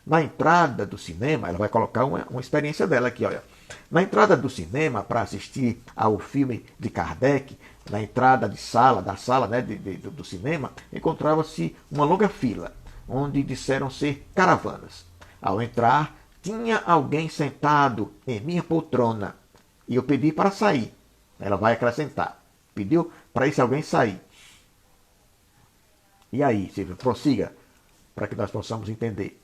na entrada do cinema, ela vai colocar uma experiência dela aqui, olha. Na entrada do cinema, para assistir ao filme de Kardec, na entrada da sala, né, do cinema, encontrava-se uma longa fila, onde disseram ser caravanas. Ao entrar, tinha alguém sentado em minha poltrona e eu pedi para sair. Ela vai acrescentar. Pediu para esse alguém sair. E aí, Silvia, prossiga, para que nós possamos entender.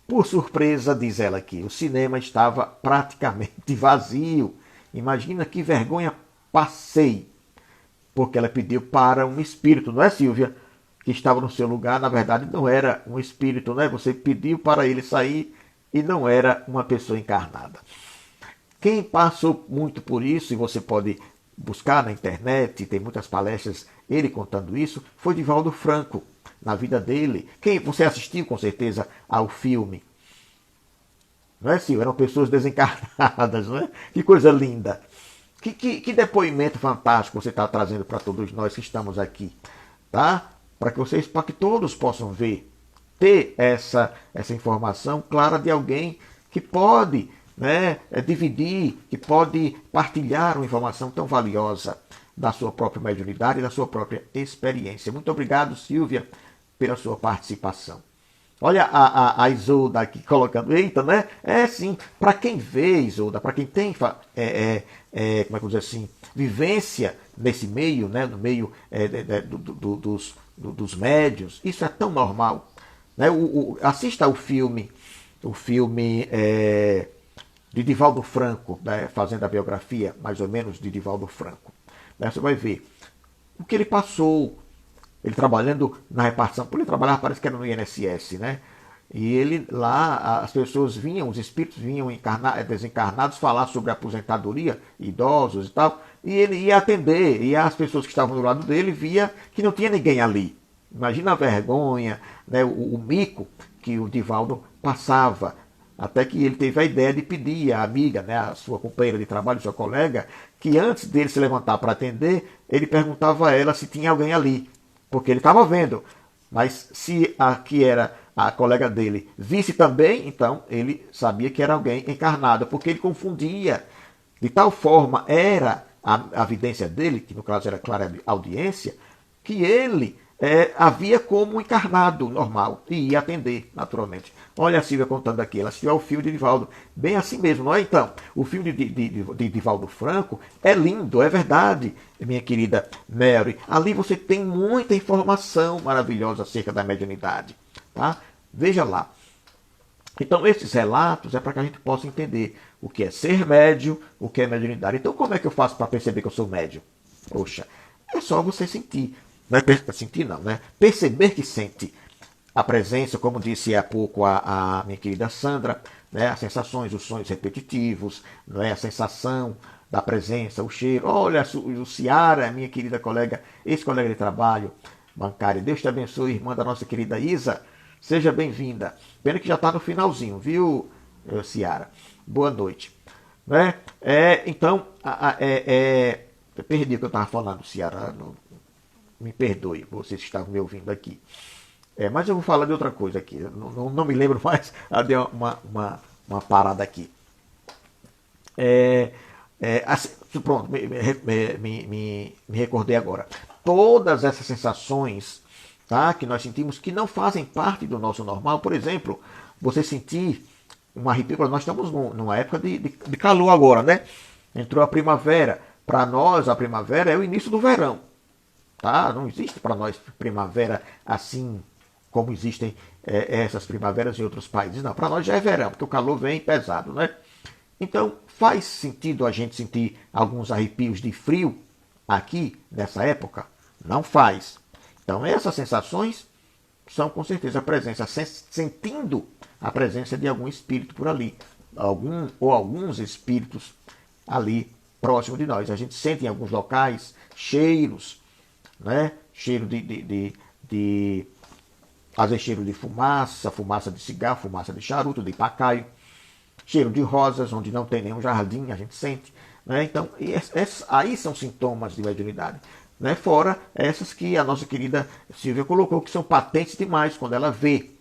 Por surpresa, diz ela aqui, o cinema estava praticamente vazio. Imagina que vergonha passei, porque ela pediu para um espírito, não é, Silvia? Que estava no seu lugar, na verdade não era um espírito, né? Você pediu para ele sair e não era uma pessoa encarnada. Quem passou muito por isso, e você pode buscar na internet, tem muitas palestras ele contando isso, foi Divaldo Franco, na vida dele. Você assistiu com certeza ao filme, não é, Silvia? Eram pessoas desencarnadas, não é? Que coisa linda. Que depoimento fantástico você está trazendo para todos nós que estamos aqui, tá? Para que todos possam ver, ter essa informação clara de alguém que pode, né, dividir, que pode partilhar uma informação tão valiosa da sua própria mediunidade e da sua própria experiência. Muito obrigado, Silvia, pela sua participação. Olha a Isolda aqui colocando, eita, né? É sim, para quem vê, Isolda, para quem tem, como é que eu vou dizer assim, vivência nesse meio, né? No meio dos médios, isso é tão normal. Né? Assista o filme de Divaldo Franco, né? Fazendo a biografia, mais ou menos, de Divaldo Franco. Né? Você vai ver o que ele passou. Ele trabalhando na repartição, por ele trabalhar, parece que era no INSS, né? E ele lá, as pessoas vinham, os espíritos vinham desencarnados falar sobre aposentadoria, idosos e tal, e ele ia atender, e as pessoas que estavam do lado dele via que não tinha ninguém ali. Imagina a vergonha, né? O mico que o Divaldo passava, até que ele teve a ideia de pedir à amiga, né, a sua companheira de trabalho, sua colega, que antes dele se levantar para atender, ele perguntava a ela se tinha alguém ali. Porque ele estava vendo, mas se a que era a colega dele visse também, então ele sabia que era alguém encarnado, porque ele confundia. De tal forma era a vidência dele, que no caso era clara audiência, que ele havia como encarnado normal e ia atender naturalmente. Olha a Silvia contando aqui, ela assistiu ao filme de Divaldo, bem assim mesmo, não é? Então, o filme de Divaldo Franco é lindo, é verdade, minha querida Mary. Ali você tem muita informação maravilhosa acerca da mediunidade, tá? Veja lá. Então, esses relatos é para que a gente possa entender o que é ser médium, o que é mediunidade. Então, como é que eu faço para perceber que eu sou médium? Poxa, é só você sentir. Não é sentir, não, né? Perceber que sente a presença, como disse há pouco a minha querida Sandra, né? As sensações, os sonhos repetitivos, não é? A sensação da presença, o cheiro. Olha, o Ciara, minha querida colega, ex-colega de trabalho bancária. Deus te abençoe, irmã da nossa querida Isa. Seja bem-vinda. Pena que já está no finalzinho, viu, Ciara? Boa noite. Né? Então, eu perdi o que eu estava falando, Ciara. Me perdoe, vocês que estavam me ouvindo aqui. Mas eu vou falar de outra coisa aqui. Não me lembro mais. Deu uma parada aqui. Assim, pronto, me recordei agora. Todas essas sensações, tá, que nós sentimos que não fazem parte do nosso normal. Por exemplo, você sentir um arrepio. Nós estamos numa época de calor agora, né? Entrou a primavera. Para nós, a primavera é o início do verão. Tá? Não existe para nós primavera assim como existem essas primaveras em outros países. Não, para nós já é verão, porque o calor vem pesado, né? Então, faz sentido a gente sentir alguns arrepios de frio aqui, nessa época? Não faz. Então, essas sensações são com certeza a presença, sentindo a presença de algum espírito por ali, ou alguns espíritos ali próximo de nós. A gente sente em alguns locais cheiros, né? Cheiro às vezes cheiro de fumaça de cigarro, fumaça de charuto, de pacaio, cheiro de rosas, onde não tem nenhum jardim, a gente sente. Né? Então, aí são sintomas de mediunidade. Né? Fora essas que a nossa querida Silvia colocou, que são patentes demais quando ela vê.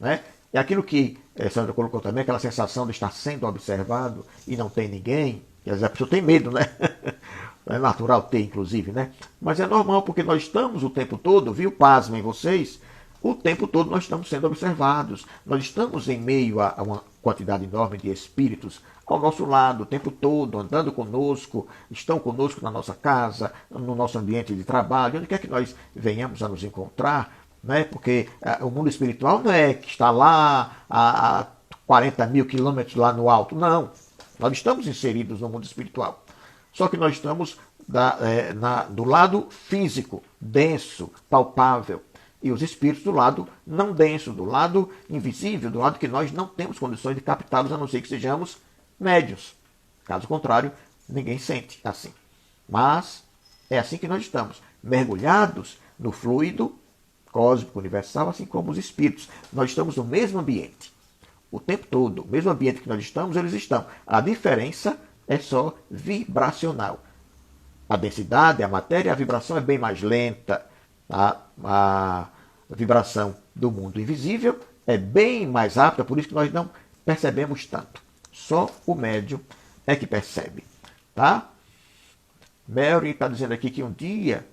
Né? E aquilo que a Sandra colocou também, aquela sensação de estar sendo observado e não tem ninguém, que às vezes a pessoa tem medo, né? É natural ter, inclusive, né? Mas é normal, porque nós estamos o tempo todo, viu? Pasmem vocês, o tempo todo nós estamos sendo observados. Nós estamos em meio a uma quantidade enorme de espíritos ao nosso lado, o tempo todo, andando conosco, estão conosco na nossa casa, no nosso ambiente de trabalho, onde quer que nós venhamos a nos encontrar, né? Porque o mundo espiritual não é que está lá a 40 mil quilômetros lá no alto, não. Nós estamos inseridos no mundo espiritual. Só que nós estamos do lado físico, denso, palpável. E os espíritos do lado não denso, do lado invisível, do lado que nós não temos condições de captá-los, a não ser que sejamos médios. Caso contrário, ninguém sente assim. Mas é assim que nós estamos, mergulhados no fluido cósmico, universal, assim como os espíritos. Nós estamos no mesmo ambiente. O tempo todo, o mesmo ambiente que nós estamos, eles estão. A diferença é só vibracional. A densidade, a matéria, a vibração é bem mais lenta. A vibração do mundo invisível é bem mais rápida, por isso que nós não percebemos tanto. Só o médium é que percebe. Tá? Mary está dizendo aqui que um dia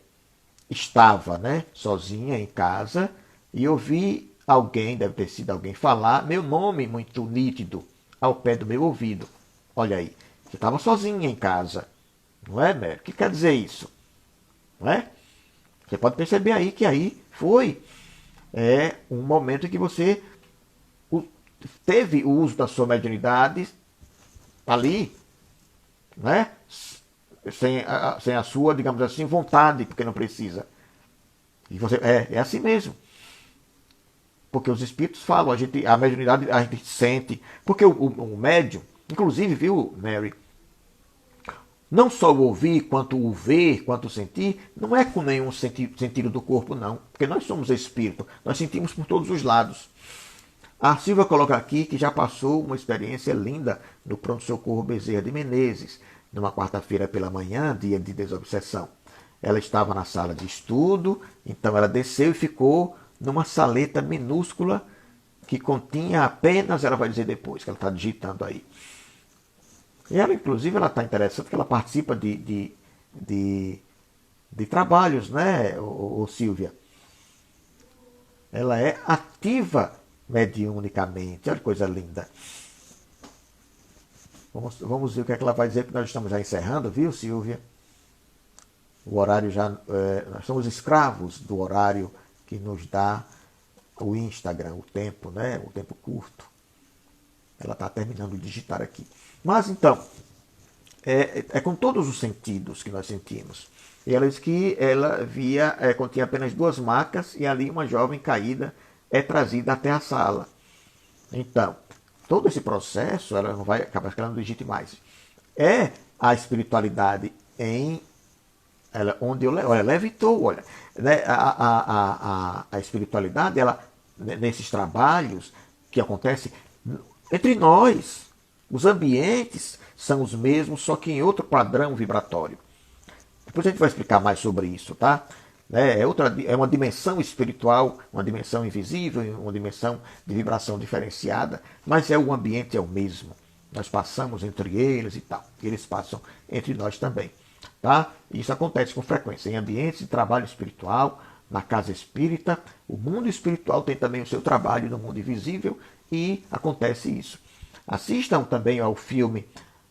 estava, né, sozinha em casa e ouvi alguém, deve ter sido alguém, falar meu nome muito nítido ao pé do meu ouvido. Olha aí. Você estava sozinha em casa, não é, Mary? O que quer dizer isso? Não é? Você pode perceber aí que aí foi um momento em que você teve o uso da sua mediunidade ali, né? Sem a sua, digamos assim, vontade, porque não precisa. E você é assim mesmo. Porque os espíritos falam, a mediunidade a gente sente, porque o médium, inclusive, viu, Mary, não só o ouvir, quanto o ver, quanto o sentir, não é com nenhum sentido do corpo, não. Porque nós somos espírito, nós sentimos por todos os lados. A Silvia coloca aqui que já passou uma experiência linda no pronto-socorro Bezerra de Menezes, numa quarta-feira pela manhã, dia de desobsessão. Ela estava na sala de estudo, então ela desceu e ficou numa saleta minúscula que continha apenas, ela vai dizer depois, que ela está digitando aí. E ela, inclusive, ela está interessante porque ela participa de trabalhos, né, Silvia? ela é ativa mediunicamente. Olha que coisa linda. Vamos ver o que é que ela vai dizer, que nós estamos já encerrando, viu, Silvia? O horário já. Nós somos escravos do horário que nos dá o Instagram, o tempo, né? O tempo curto. Ela está terminando de digitar aqui. Mas então, é com todos os sentidos que nós sentimos. E ela diz que ela via, continha apenas 2 macas e ali uma jovem caída é trazida até a sala. Então, todo esse processo, ela não vai acabar que ela não digite mais. É a espiritualidade onde olha, levitou, olha, né, a espiritualidade, ela nesses trabalhos que acontecem entre nós, os ambientes são os mesmos, só que em outro padrão vibratório. Depois a gente vai explicar mais sobre isso, tá? É uma dimensão espiritual, uma dimensão invisível, uma dimensão de vibração diferenciada, mas o ambiente é o mesmo. Nós passamos entre eles e tal. Eles passam entre nós também. Tá? Isso acontece com frequência em ambientes de trabalho espiritual, na casa espírita. O mundo espiritual tem também o seu trabalho no mundo invisível e acontece isso. Assistam também ao filme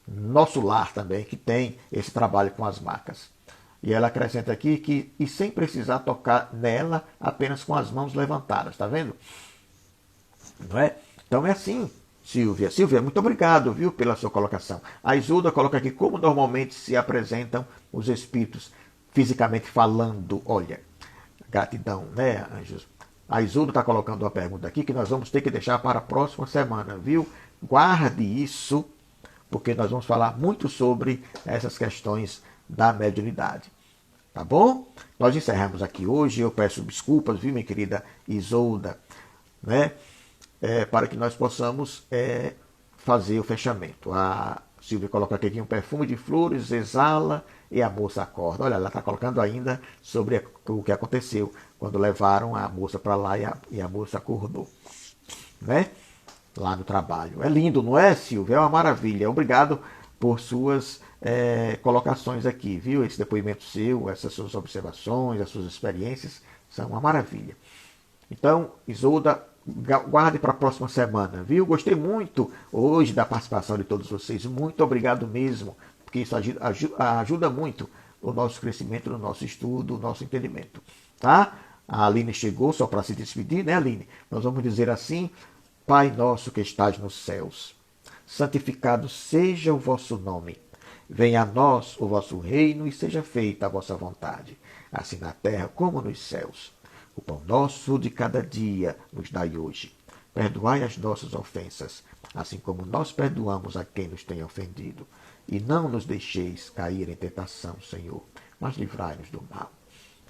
Nosso Lar também, que tem esse trabalho com as marcas. E ela acrescenta aqui que, e sem precisar tocar nela, apenas com as mãos levantadas, tá vendo? Não é? Então é assim, Silvia. Silvia, muito obrigado, viu, pela sua colocação. A Isolda coloca aqui como normalmente se apresentam os espíritos, fisicamente falando. Olha, gratidão, né, anjos? A Isolda está colocando uma pergunta aqui que nós vamos ter que deixar para a próxima semana, viu? Guarde isso, porque nós vamos falar muito sobre essas questões da mediunidade. Tá bom? Nós encerramos aqui hoje. Eu peço desculpas, viu, minha querida Isolda, né? Para que nós possamos fazer o fechamento. A Silvia coloca aqui um perfume de flores, exala e a moça acorda. Olha, ela está colocando ainda sobre o que aconteceu quando levaram a moça para lá e a moça acordou, né? Lá no trabalho. É lindo, não é, Silvia? É uma maravilha. Obrigado por suas colocações aqui, viu? Esse depoimento seu, essas suas observações, as suas experiências são uma maravilha. Então, Isolda, guarde para a próxima semana, viu? Gostei muito hoje da participação de todos vocês. Muito obrigado mesmo, porque isso ajuda muito o nosso crescimento, no nosso estudo, o nosso entendimento. Tá? A Aline chegou só para se despedir, né, Aline? Nós vamos dizer assim: Pai nosso que estás nos céus, santificado seja o vosso nome. Venha a nós o vosso reino e seja feita a vossa vontade, assim na terra como nos céus. O pão nosso de cada dia nos dai hoje. Perdoai as nossas ofensas, assim como nós perdoamos a quem nos tem ofendido. E não nos deixeis cair em tentação, Senhor, mas livrai-nos do mal.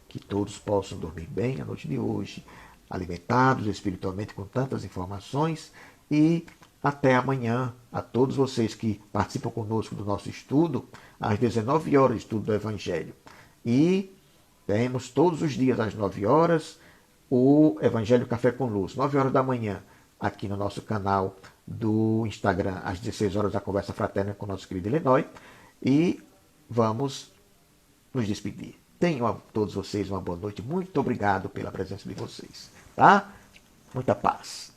Que todos possam dormir bem a noite de hoje, alimentados espiritualmente com tantas informações, e até amanhã. A todos vocês que participam conosco do nosso estudo, às 19 horas, estudo do Evangelho. E temos todos os dias, às 9 horas, o Evangelho Café com Luz, 9 horas da manhã, aqui no nosso canal do Instagram, às 16 horas, a Conversa Fraterna com o nosso querido Illinois. E vamos nos despedir. Tenham a todos vocês uma boa noite. Muito obrigado pela presença de vocês. Tá? Muita paz.